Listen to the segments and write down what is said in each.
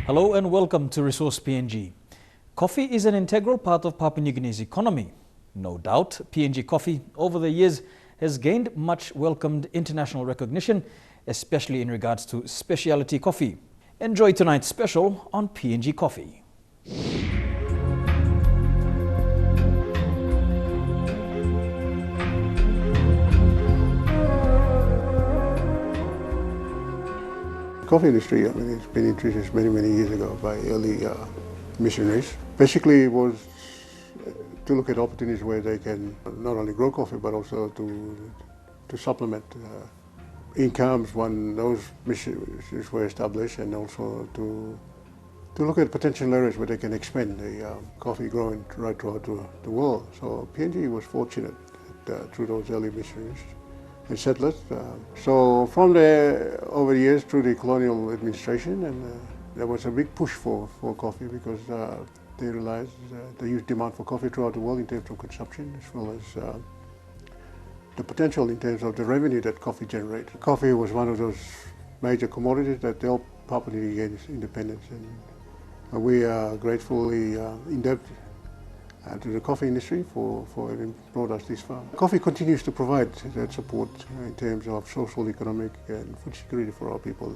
Hello and welcome to Resource PNG. Coffee is an integral part of Papua New Guinea's economy. No doubt, PNG coffee over the years has gained much welcomed international recognition, especially in regards to specialty coffee. Enjoy tonight's special on PNG coffee. Coffee industry, it's been introduced many years ago by early missionaries. Basically, it was to look at opportunities where they can not only grow coffee but also to supplement incomes when those missionaries were established, and also to look at potential areas where they can expand the coffee growing right throughout the world. So PNG was fortunate through those early missionaries and settlers. So from there, over the years, through the colonial administration, and there was a big push for coffee because they realized the huge demand for coffee throughout the world in terms of consumption, as well as the potential in terms of the revenue that coffee generates. Coffee was one of those major commodities that helped Papua New Guinea gain its independence, and we are gratefully indebted to the coffee industry for having brought us this far. Coffee continues to provide that support in terms of social, economic and food security for our people.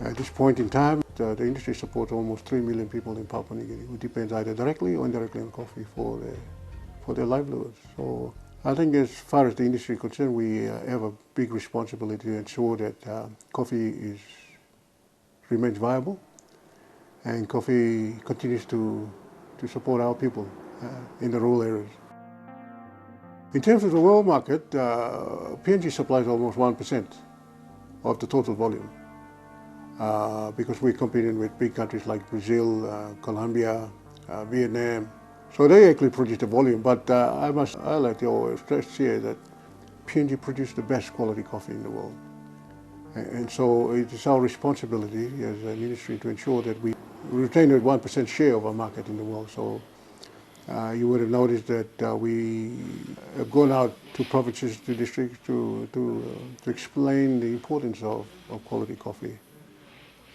At this point in time, the industry supports almost 3 million people in Papua New Guinea who depend either directly or indirectly on coffee for their livelihoods. So I think as far as the industry is concerned, we have a big responsibility to ensure that coffee remains viable and coffee continues to support our people in the rural areas. In terms of the world market, PNG supplies almost 1% of the total volume because we're competing with big countries like Brazil, Colombia, Vietnam. So they actually produce the volume, but I must highlight or stress here that PNG produces the best quality coffee in the world. And so it is our responsibility as an industry to ensure that we retain a 1% share of our market in the world. So you would have noticed that we have gone out to provinces, to districts, to explain the importance of quality coffee.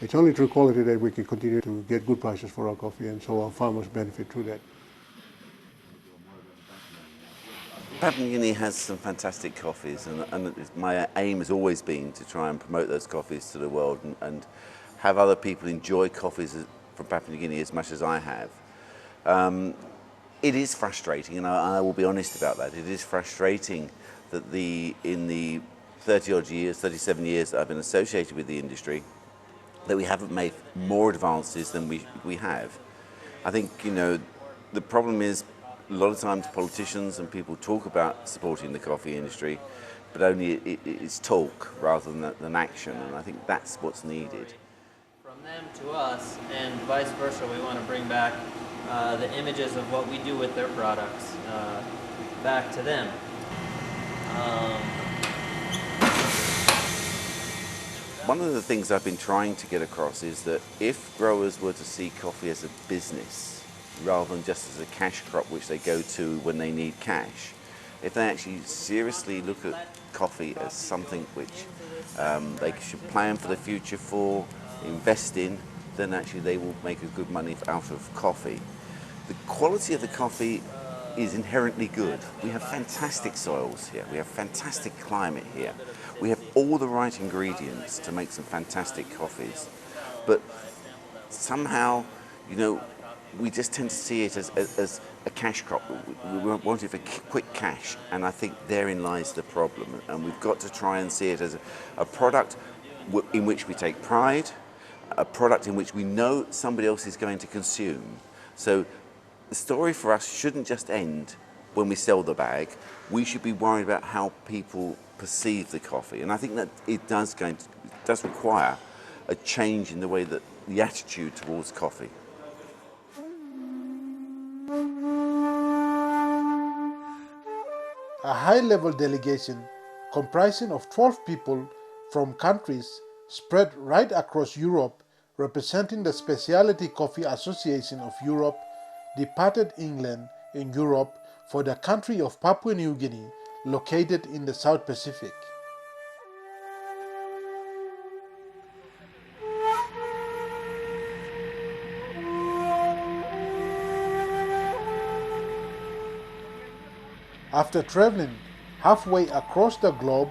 It's only through quality that we can continue to get good prices for our coffee, and so our farmers benefit through that. Papua New Guinea has some fantastic coffees, and my aim has always been to try and promote those coffees to the world and have other people enjoy coffees from Papua New Guinea as much as I have. It is frustrating, and I will be honest about that. It is frustrating that in the 30-odd years, 37 years that I've been associated with the industry, that we haven't made more advances than we have. I think, the problem is a lot of times politicians and people talk about supporting the coffee industry, but only it's talk rather than action, and I think that's what's needed. From them to us, and vice versa, we want to bring back the images of what we do with their products back to them. One of the things I've been trying to get across is that if growers were to see coffee as a business rather than just as a cash crop which they go to when they need cash, if they actually seriously look at coffee as something which they should plan for the future for, invest in, then actually they will make a good money out of coffee. The quality of the coffee is inherently good. We have fantastic soils here, we have fantastic climate here, we have all the right ingredients to make some fantastic coffees, but somehow, we just tend to see it as a cash crop. We want it for quick cash, and I think therein lies the problem, and we've got to try and see it as a product in which we take pride, a product in which we know somebody else is going to consume. So the story for us shouldn't just end when we sell the bag. We should be worried about how people perceive the coffee, and I think that it does require a change in the way that the attitude towards coffee. A high-level delegation comprising of 12 people from countries spread right across Europe, representing the Specialty Coffee Association of Europe, departed England in Europe for the country of Papua New Guinea, located in the South Pacific. After traveling halfway across the globe,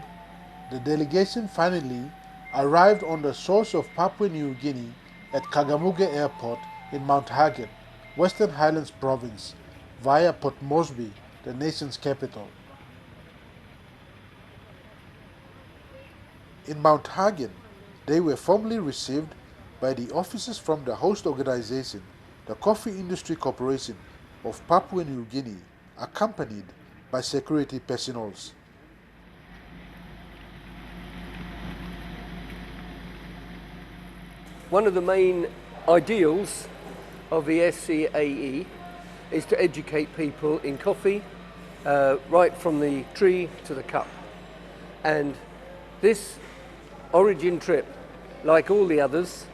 the delegation finally arrived on the shores of Papua New Guinea at Kagamuge Airport in Mount Hagen, Western Highlands Province, via Port Moresby, the nation's capital. In Mount Hagen, they were formally received by the officers from the host organization, the Coffee Industry Corporation of Papua New Guinea, accompanied by security personnel. One of the main ideals of the SCAE is to educate people in coffee, right from the tree to the cup. And this Origin trip, like all the others,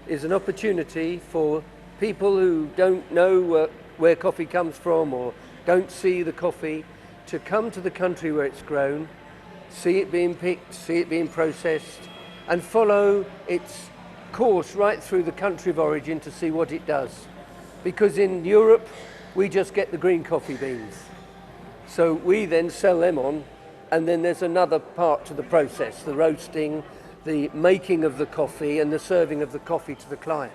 is an opportunity for people who don't know where coffee comes from or don't see the coffee to come to the country where it's grown, see it being picked, see it being processed, and follow its course right through the country of origin to see what it does. Because in Europe, we just get the green coffee beans. So we then sell them on, and then there's another part to the process, the roasting, the making of the coffee and the serving of the coffee to the client.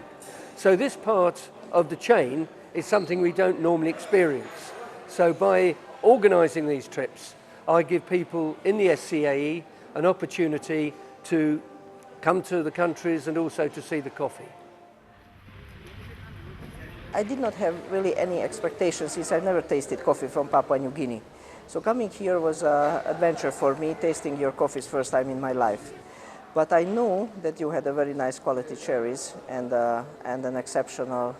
So this part of the chain is something we don't normally experience. So by organising these trips, I give people in the SCAE an opportunity to come to the countries and also to see the coffee. I did not have really any expectations since I've never tasted coffee from Papua New Guinea. So coming here was an adventure for me, tasting your coffees first time in my life. But I know that you had a very nice quality cherries and an exceptional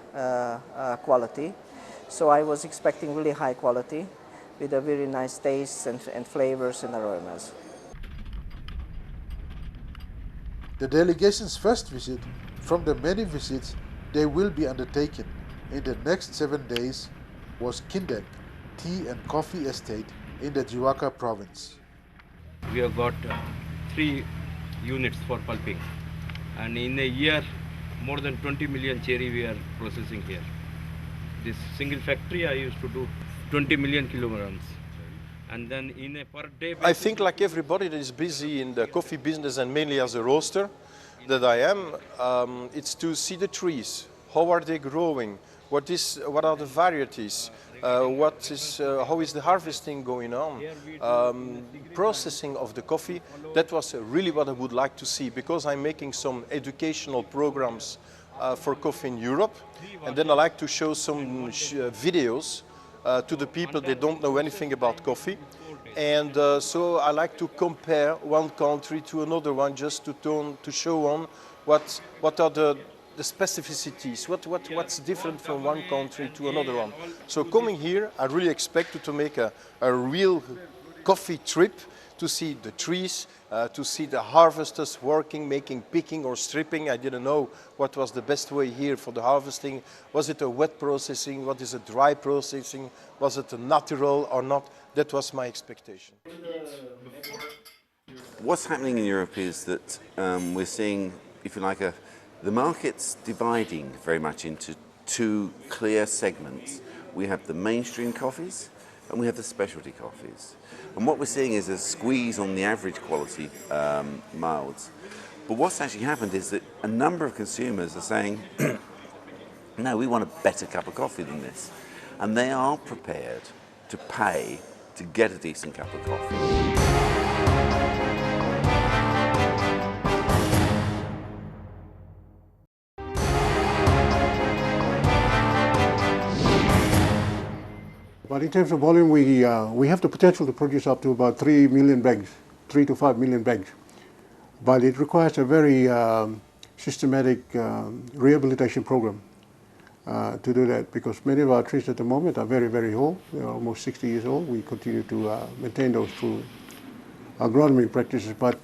quality. So I was expecting really high quality with a very nice taste and flavors and aromas. The delegation's first visit from the many visits they will be undertaken in the next 7 days was Kindek Tea and Coffee Estate in the Jiwaka province. We have got 3 units for pulping, and in a year more than 20 million cherry we are processing here. This single factory I used to do 20 million kilograms, and then in a per day basis, I think like everybody that is busy in the coffee business and mainly as a roaster that I am, it's to see the trees, how are they growing, what are the varieties, how is the harvesting going on, processing of the coffee. That was really what I would like to see, because I'm making some educational programs for coffee in Europe, and then I like to show some videos to the people that don't know anything about coffee. And so I like to compare one country to another one, just to show on what are the specificities, what's different from one country to another one. So coming here, I really expect to make a real coffee trip, to see the trees, to see the harvesters working, picking or stripping. I didn't know what was the best way here for the harvesting. Was it a wet processing? What is a dry processing? Was it a natural or not? That was my expectation. What's happening in Europe is that we're seeing, if you like, the market's dividing very much into 2 clear segments. We have the mainstream coffees and we have the specialty coffees. And what we're seeing is a squeeze on the average quality milds. But what's actually happened is that a number of consumers are saying, no, we want a better cup of coffee than this. And they are prepared to pay to get a decent cup of coffee. But in terms of volume, we have the potential to produce up to about 3 million bags, 3 to 5 million bags. But it requires a very systematic rehabilitation program to do that, because many of our trees at the moment are very, very old. They're almost 60 years old. We continue to maintain those through agronomy practices, but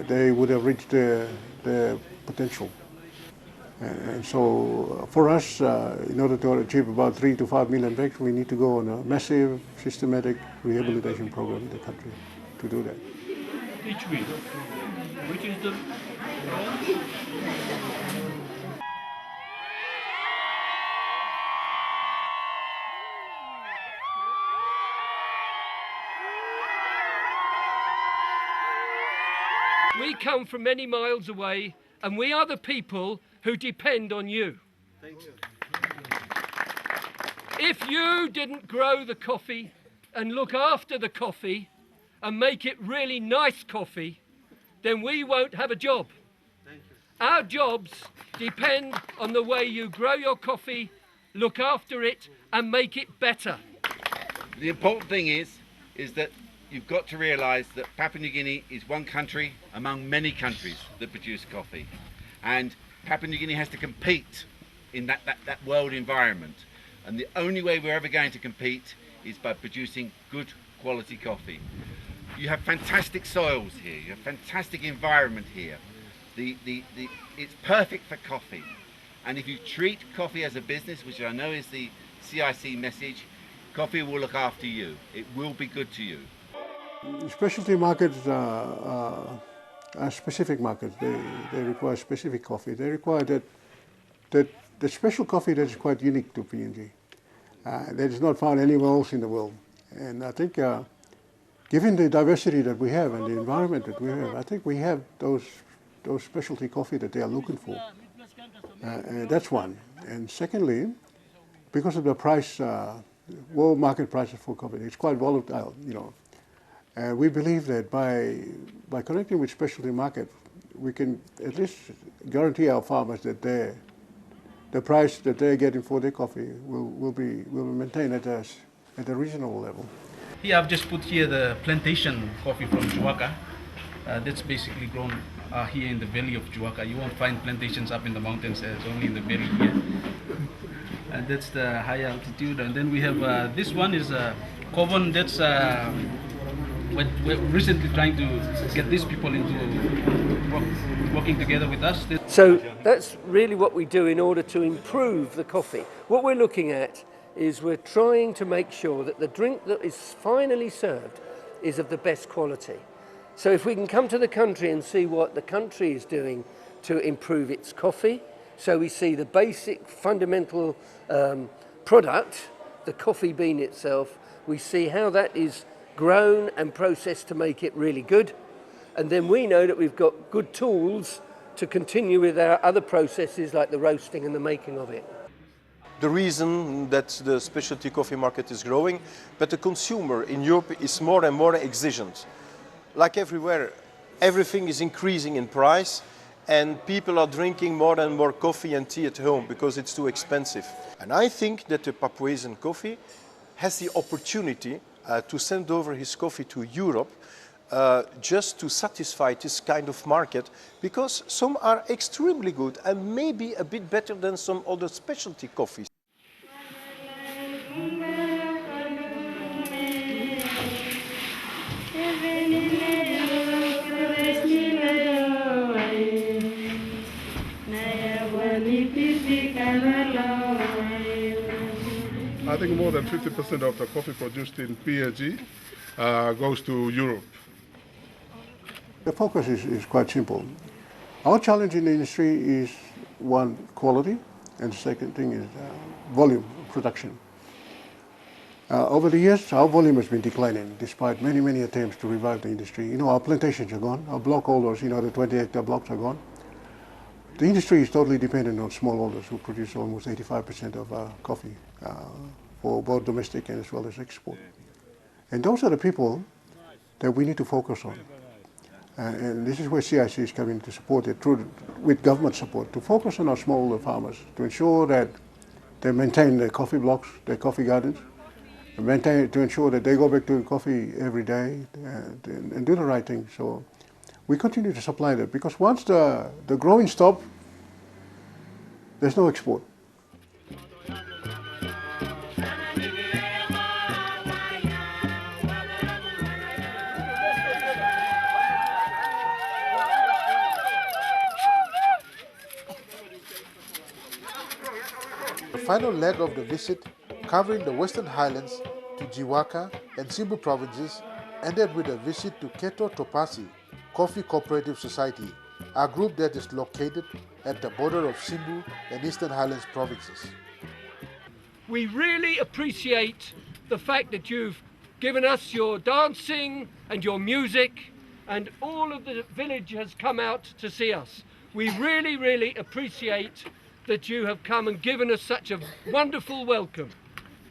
they would have reached their potential. And so for us, in order to achieve about 3 to 5 million bags, we need to go on a massive, systematic rehabilitation program in the country to do that. each week, which is the We come from many miles away, and we are the people who depend on you. Thank you. If you didn't grow the coffee and look after the coffee and make it really nice coffee, then we won't have a job. Thank you. Our jobs depend on the way you grow your coffee, look after it, and make it better. The important thing is that you've got to realise that Papua New Guinea is one country among many countries that produce coffee. And Papua New Guinea has to compete in that world environment. And the only way we're ever going to compete is by producing good quality coffee. You have fantastic soils here, you have fantastic environment here. It's perfect for coffee. And if you treat coffee as a business, which I know is the CIC message, coffee will look after you. It will be good to you. Specialty markets are specific markets. They require specific coffee. They require the special coffee that is quite unique to PNG. That is not found anywhere else in the world. And I think given the diversity that we have and the environment that we have, I think we have those specialty coffee that they are looking for. That's one. And secondly, because of the price, world market prices for coffee, it's quite volatile, you know. We believe that by connecting with specialty market, we can at least guarantee our farmers that the price that they're getting for their coffee will be maintained at a reasonable level. Here I've just put here the plantation coffee from Juwaka. That's basically grown here in the valley of Juwaka. You won't find plantations up in the mountains, it's only in the valley here. And that's the high altitude. And then we have this one is Kovan. That's we're recently trying to get these people into working together with us. So that's really what we do in order to improve the coffee. What we're looking at is we're trying to make sure that the drink that is finally served is of the best quality. So if we can come to the country and see what the country is doing to improve its coffee, so we see the basic fundamental product, the coffee bean itself, we see how that is grown and processed to make it really good, and then we know that we've got good tools to continue with our other processes like the roasting and the making of it. The reason that the specialty coffee market is growing, but the consumer in Europe is more and more exigent. Like everywhere, everything is increasing in price, and people are drinking more and more coffee and tea at home because it's too expensive. And I think that the Papuasian coffee has the opportunity to send over his coffee to Europe just to satisfy this kind of market, because some are extremely good and maybe a bit better than some other specialty coffees. I think more than 50% of the coffee produced in PNG goes to Europe. The focus is quite simple. Our challenge in the industry is, one, quality, and the second thing is volume production. Over the years, our volume has been declining despite many attempts to revive the industry. You know, our plantations are gone, our block holders, you know, the 20-hectare blocks are gone. The industry is totally dependent on smallholders who produce almost 85% of our coffee for both domestic and as well as export. And those are the people that we need to focus on. And this is where CIC is coming to support it with government support, to focus on our smallholder farmers, to ensure that they maintain their coffee blocks, their coffee gardens, to ensure that they go back to coffee every day and do the right thing. So we continue to supply that, because once the growing stops, there's no export. The final leg of the visit, covering the Western Highlands to Jiwaka and Simbu provinces, ended with a visit to Keto Topasi Coffee Cooperative Society, a group that is located at the border of Simbu and Eastern Highlands provinces. We really appreciate the fact that you've given us your dancing and your music and all of the village has come out to see us. We really, really appreciate that you have come and given us such a wonderful welcome.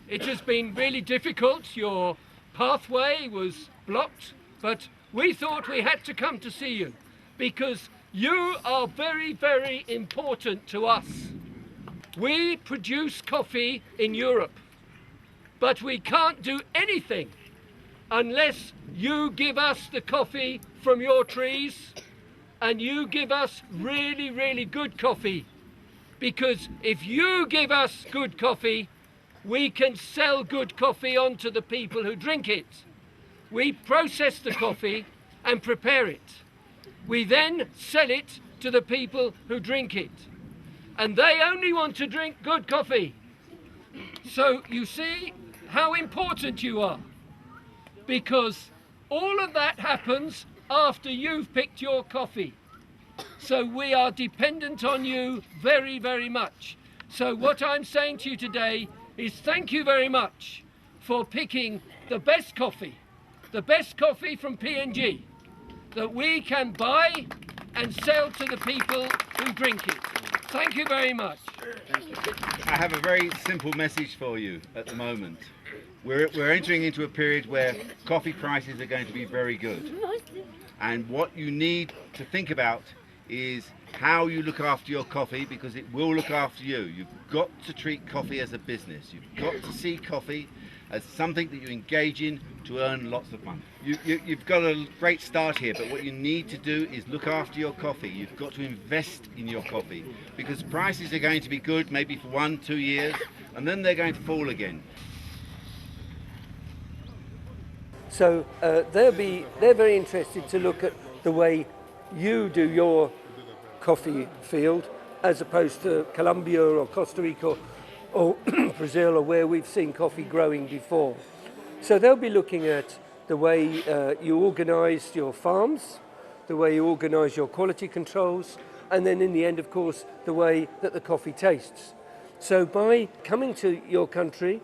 It has been really difficult. Your pathway was blocked, but we thought we had to come to see you because you are very, very important to us. We produce coffee in Europe, but we can't do anything unless you give us the coffee from your trees and you give us really, really good coffee. Because if you give us good coffee, we can sell good coffee on to the people who drink it. We process the coffee and prepare it. We then sell it to the people who drink it. And they only want to drink good coffee. So you see how important you are. Because all of that happens after you've picked your coffee. So we are dependent on you very, very much. So what I'm saying to you today is thank you very much for picking the best coffee from PNG that we can buy and sell to the people who drink it. Thank you very much. I have a very simple message for you at the moment. We're entering into a period where coffee prices are going to be very good. And what you need to think about is how you look after your coffee, because it will look after you. You've got to treat coffee as a business. You've got to see coffee as something that you engage in to earn lots of money. You've got a great start here, but what you need to do is look after your coffee. You've got to invest in your coffee because prices are going to be good maybe for 1-2 years and then they're going to fall again. So they're very interested to look at the way you do your coffee field as opposed to Colombia or Costa Rica or Brazil or where we've seen coffee growing before. So they'll be looking at the way you organise your farms, the way you organise your quality controls, and then in the end, of course, the way that the coffee tastes. So by coming to your country,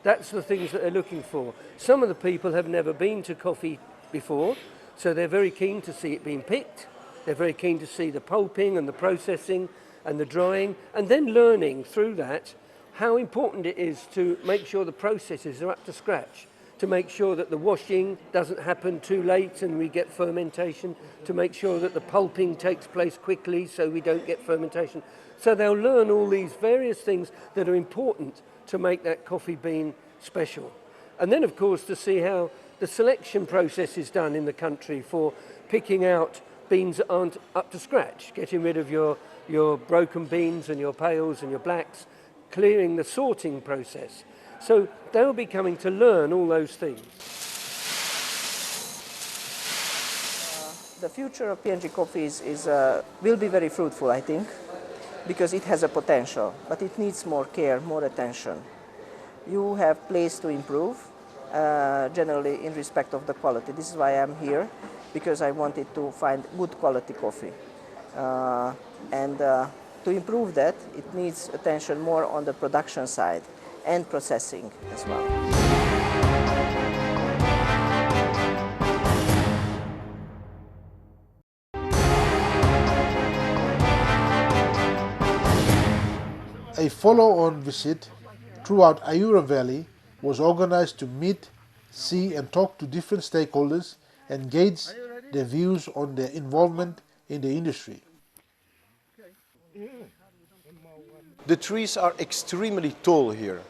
that's the things that they're looking for. Some of the people have never been to coffee before, so they're very keen to see it being picked. They're very keen to see the pulping and the processing and the drying, and then learning through that how important it is to make sure the processes are up to scratch, to make sure that the washing doesn't happen too late and we get fermentation, to make sure that the pulping takes place quickly so we don't get fermentation. So they'll learn all these various things that are important to make that coffee bean special. And then, of course, to see how the selection process is done in the country for picking out beans that aren't up to scratch, getting rid of your broken beans and your pales and your blacks, clearing the sorting process. So they'll be coming to learn all those things. The future of PNG coffee will be very fruitful, I think, because it has a potential, but it needs more care, more attention. You have place to improve, generally in respect of the quality. This is why I'm here, because I wanted to find good quality coffee. And to improve that, it needs attention more on the production side and processing as well. A follow-on visit throughout Ayura Valley was organized to meet, see and talk to different stakeholders and gauge their views on their involvement in the industry. The trees are extremely tall here.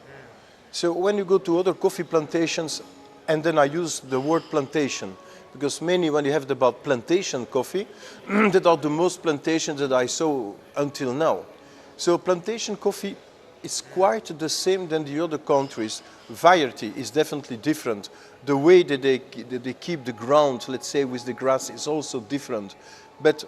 So when you go to other coffee plantations, and then I use the word plantation, because mainly when you have about plantation coffee, that are the most plantations that I saw until now. So plantation coffee is quite the same than the other countries. Variety is definitely different. The way that they keep the ground, let's say with the grass, is also different. But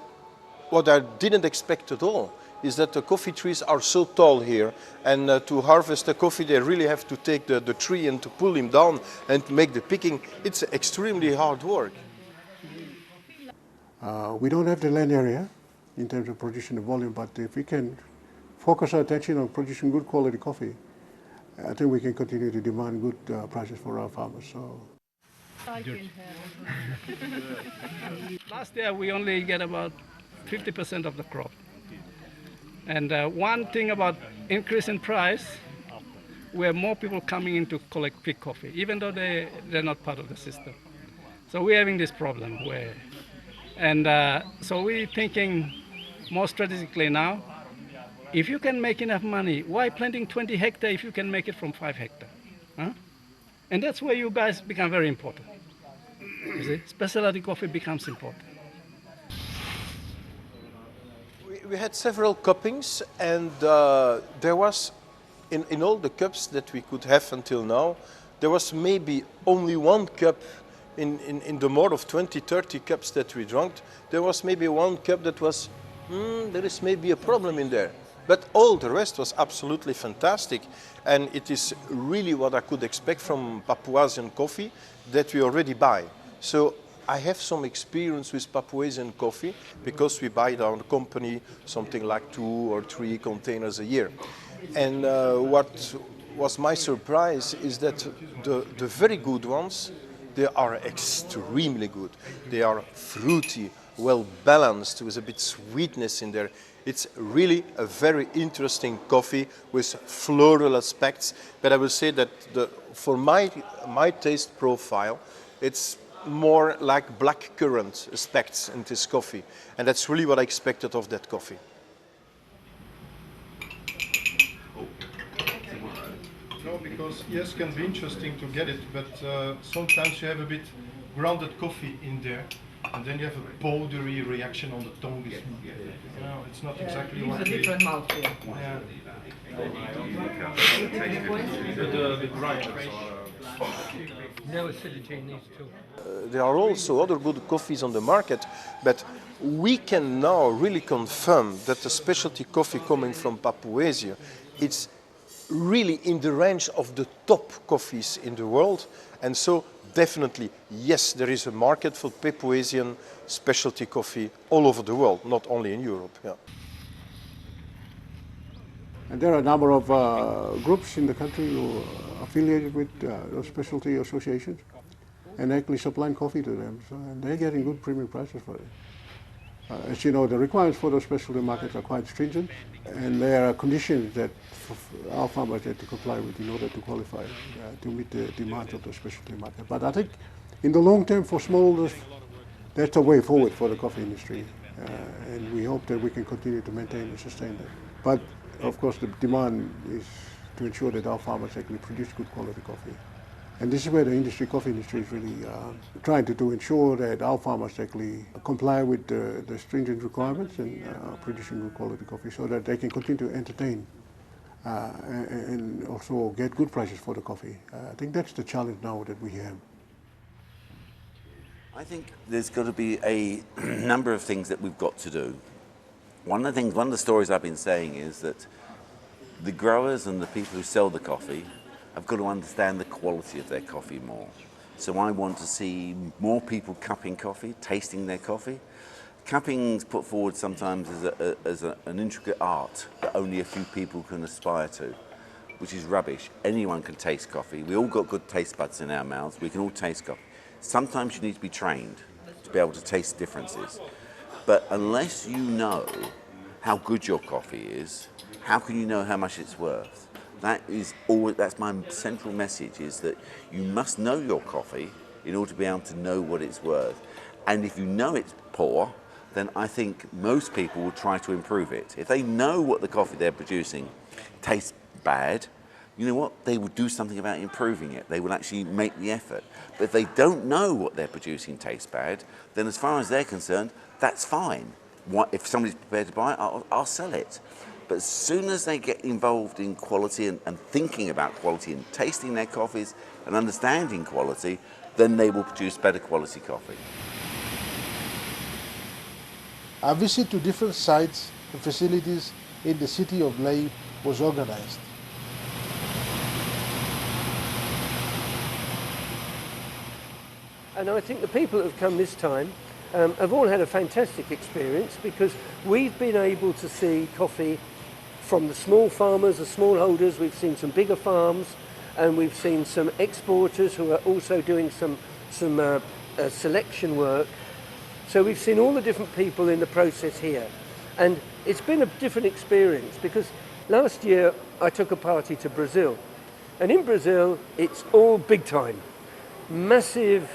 what I didn't expect at all is that the coffee trees are so tall here, and to harvest the coffee they really have to take the tree and to pull him down and to make the picking. It's extremely hard work. We don't have the land area in terms of producing the volume, but if we can focus our attention on producing good quality coffee, I think we can continue to demand good prices for our farmers. So Last year we only get about 50% of the crop. And one thing about increase in price, we have more people coming in to collect pick coffee, even though they're not part of the system. So we're having this problem so we're thinking more strategically now. If you can make enough money, why planting 20 hectares if you can make it from 5 hectares? Huh? And that's where you guys become very important. You see, specialty coffee becomes important. We had several cuppings, and there was, in all the cups that we could have until now, there was maybe only one cup in the more of 20, 30 cups that we drank. There was maybe one cup that was, there is maybe a problem in there. But all the rest was absolutely fantastic. And it is really what I could expect from Papuasian coffee that we already buy. So I have some experience with Papuasian coffee because we buy it on the company something like 2 or 3 containers a year. And what was my surprise is that the very good ones, they are extremely good. They are fruity, well balanced, with a bit sweetness in there. It's really a very interesting coffee with floral aspects. But I will say that for my taste profile, it's more like blackcurrant aspects in this coffee. And that's really what I expected of that coffee. No, because yes, it can be interesting to get it, but sometimes you have a bit grounded coffee in there, and then you have a powdery reaction on the tongue. It's not exactly what it's a different mouthfeel. Yeah. The dryness no acidity in these two. There are also other good coffees on the market, but we can now really confirm that the specialty coffee coming from Papuasia, it's really in the range of the top coffees in the world. And so definitely, yes, there is a market for Papuasian specialty coffee all over the world, not only in Europe. Yeah. And there are a number of groups in the country who are affiliated with those specialty associations and actually supplying coffee to them. So, and they're getting good premium prices for it. As you know, the requirements for those specialty markets are quite stringent, and there are conditions that our farmers have to comply with in order to qualify to meet the demands of the specialty market. But I think in the long term for smallholders, that's a way forward for the coffee industry, and we hope that we can continue to maintain and sustain that. But of course, the demand is to ensure that our farmers actually produce good quality coffee. And this is where the coffee industry is really trying to ensure that our farmers actually comply with the stringent requirements and producing good quality coffee so that they can continue to entertain and also get good prices for the coffee. I think that's the challenge now that we have. I think there's got to be a number of things that we've got to do. One of the stories I've been saying is that the growers and the people who sell the coffee have got to understand the quality of their coffee more. So I want to see more people cupping coffee, tasting their coffee. Cupping's put forward sometimes as an intricate art that only a few people can aspire to, which is rubbish. Anyone can taste coffee. We all got good taste buds in our mouths. We can all taste coffee. Sometimes you need to be trained to be able to taste differences. But unless you know how good your coffee is, how can you know how much it's worth? That's my central message, is that you must know your coffee in order to be able to know what it's worth. And if you know it's poor, then I think most people will try to improve it. If they know what the coffee they're producing tastes bad, you know what? They will do something about improving it. They will actually make the effort. But if they don't know what they're producing tastes bad, then as far as they're concerned, that's fine. If somebody's prepared to buy it, I'll sell it. But as soon as they get involved in quality and thinking about quality and tasting their coffees and understanding quality, then they will produce better quality coffee. A visit to different sites and facilities in the city of Lae was organized. And I think the people that have come this time have all had a fantastic experience, because we've been able to see coffee from the small farmers, the smallholders. We've seen some bigger farms, and we've seen some exporters who are also doing some some selection work. So we've seen all the different people in the process here. And it's been a different experience because last year I took a party to Brazil. And in Brazil, it's all big time. Massive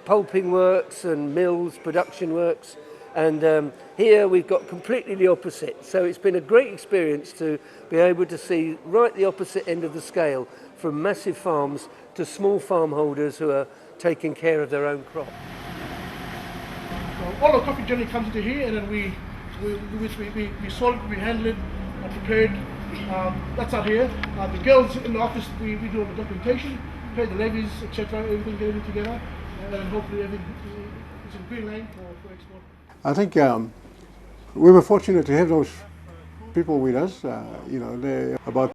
pulping works and mills, production works. And here we've got completely the opposite. So it's been a great experience to be able to see right the opposite end of the scale, from massive farms to small farm holders who are taking care of their own crop. So all our coffee generally comes into here, and then we sort it, we handle it, prepare it. That's out here. The girls in the office, we do all the documentation, pay the levies, etc. Everything, get everything together, and then hopefully everything is in green lane for export. I think we were fortunate to have those people with us. You know, they're about